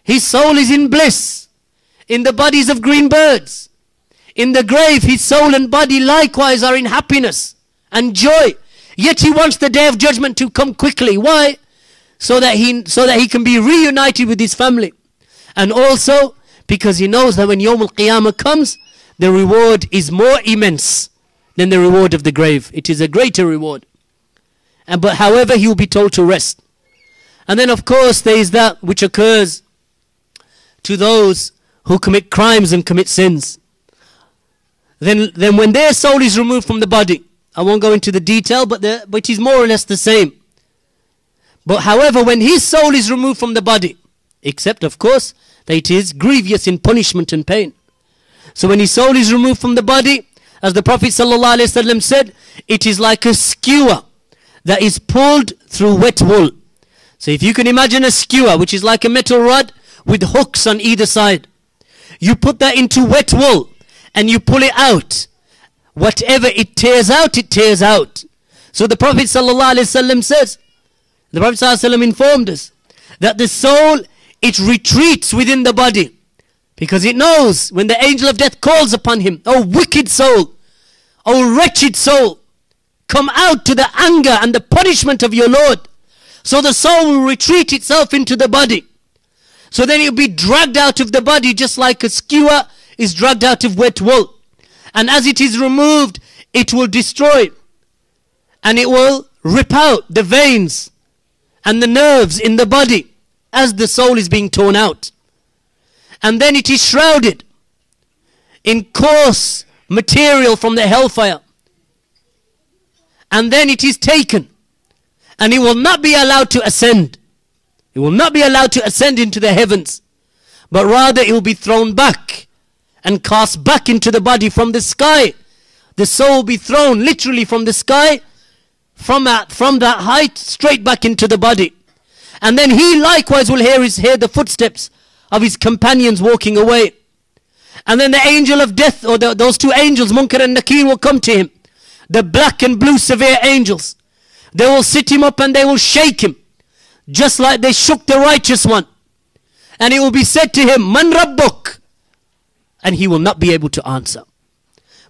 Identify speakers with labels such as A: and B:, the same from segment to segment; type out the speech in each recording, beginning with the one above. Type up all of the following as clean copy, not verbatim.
A: his soul is in bliss, in the bodies of green birds. In the grave, his soul and body likewise are in happiness and joy. Yet he wants the day of judgment to come quickly. Why? So that he can be reunited with his family. And also because he knows that when Yawm al-Qiyamah comes, the reward is more immense than the reward of the grave. It is a greater reward. But however, he will be told to rest. And then of course there is that which occurs to those who commit crimes and commit sins. Then when their soul is removed from the body, I won't go into the detail, but it is more or less the same. But however, when his soul is removed from the body, except of course that it is grievous in punishment and pain. So when his soul is removed from the body, as the Prophet ﷺ said, it is like a skewer that is pulled through wet wool. So if you can imagine a skewer, which is like a metal rod with hooks on either side. You put that into wet wool and you pull it out. Whatever it tears out, it tears out. So the Prophet ﷺ says, the Prophet ﷺ informed us that the soul, it retreats within the body because it knows when the angel of death calls upon him, "Oh wicked soul, oh wretched soul, come out to the anger and the punishment of your Lord." So the soul will retreat itself into the body. So then it will be dragged out of the body just like a skewer is dragged out of wet wool. And as it is removed, it will destroy and it will rip out the veins and the nerves in the body as the soul is being torn out. And then it is shrouded in coarse material from the hellfire. And then it is taken and it will not be allowed to ascend. It will not be allowed to ascend into the heavens, but rather it will be thrown back and cast back into the body from the sky. The soul will be thrown literally from the sky, from that height straight back into the body. And then he likewise will hear the footsteps of his companions walking away. And then the angel of death, or those two angels, Munkar and Nakir, will come to him. The black and blue severe angels. They will sit him up and they will shake him, just like they shook the righteous one. And it will be said to him, "Man Rabbuk?" And he will not be able to answer.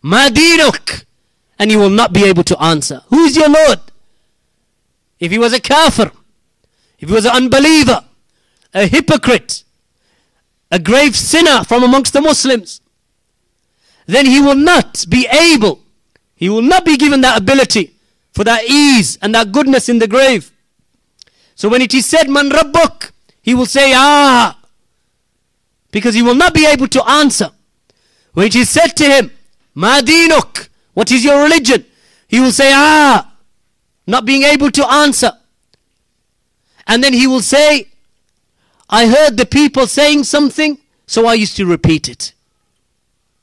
A: "Ma Dinuk?" And he will not be able to answer. Who is your Lord? If he was a kafir, if he was an unbeliever, a hypocrite, a grave sinner from amongst the Muslims, then he will not be able, he will not be given that ability for that ease and that goodness in the grave. So when it is said, "Man Rabbuk?" he will say, "Ah," because he will not be able to answer. When it is said to him, "Ma Dinuk?" what is your religion? He will say, "Ah," not being able to answer. And then he will say, "I heard the people saying something, so I used to repeat it.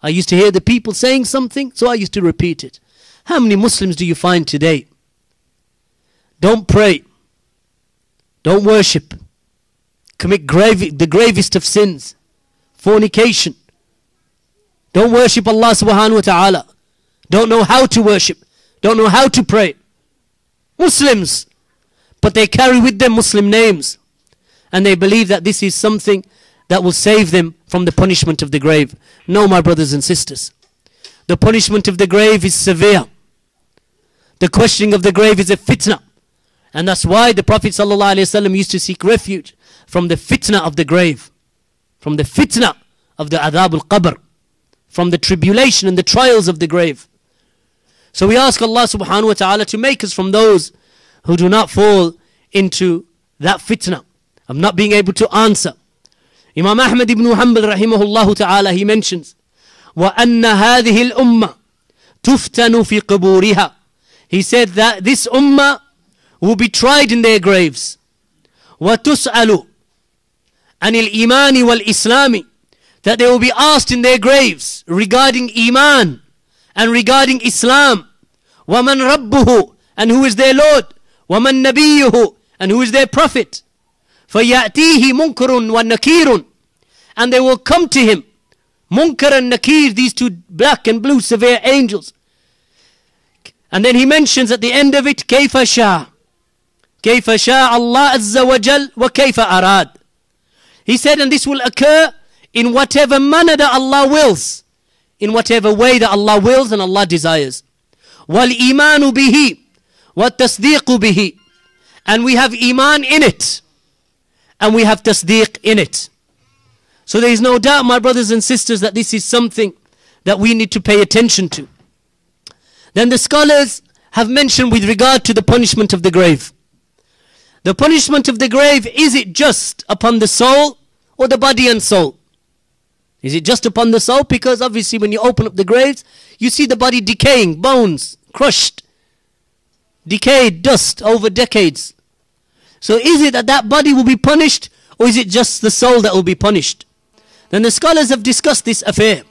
A: I used to hear the people saying something, so I used to repeat it." How many Muslims do you find today? Don't pray, don't worship, commit the gravest of sins, fornication, don't worship Allah subhanahu wa ta'ala, don't know how to worship, don't know how to pray. Muslims, but they carry with them Muslim names, and they believe that this is something that will save them from the punishment of the grave. No, my brothers and sisters, the punishment of the grave is severe. The questioning of the grave is a fitna. And that's why the Prophet ﷺ used to seek refuge from the fitna of the grave, from the fitna of the adhab al-qabr, from the tribulation and the trials of the grave. So we ask Allah subhanahu wa ta'ala to make us from those who do not fall into that fitna of not being able to answer. Imam Ahmad ibn Hanbal rahimahullah ta'ala, he mentions, وَأَنَّ هَذِهِ الْأُمَّةِ تُفْتَنُ فِي قُبُورِهَا. He said that this ummah will be tried in their graves. وَتُسْأَلُ عَنِ الْإِيمَانِ وَالْإِسْلَامِ. That they will be asked in their graves regarding Iman and regarding Islam. وَمَنْ رَبُّهُ, and who is their Lord. وَمَنْ نَبِيُّهُ, and who is their Prophet. فَيَأْتِيهِ مُنْكَرٌ وَنَكِيرٌ. And they will come to him, Munkar and Nakir, these two black and blue severe angels. And then he mentions at the end of it, كَيْفَ شَاءَ Allah Azza wa Jal wa kayfa arad. He said, and this will occur in whatever manner that Allah wills, in whatever way that Allah wills and Allah desires. وَالْإِيمَانُ بِهِ وَالتَّصْدِيقُ بِهِ. And we have iman in it, and we have tasdeeq in it. So there is no doubt, my brothers and sisters, that this is something that we need to pay attention to. Then the scholars have mentioned with regard to the punishment of the grave. The punishment of the grave, is it just upon the soul or the body and soul? Is it just upon the soul? Because obviously when you open up the graves, you see the body decaying, bones crushed, decayed, dust over decades. So is it that that body will be punished, or is it just the soul that will be punished? Then the scholars have discussed this affair.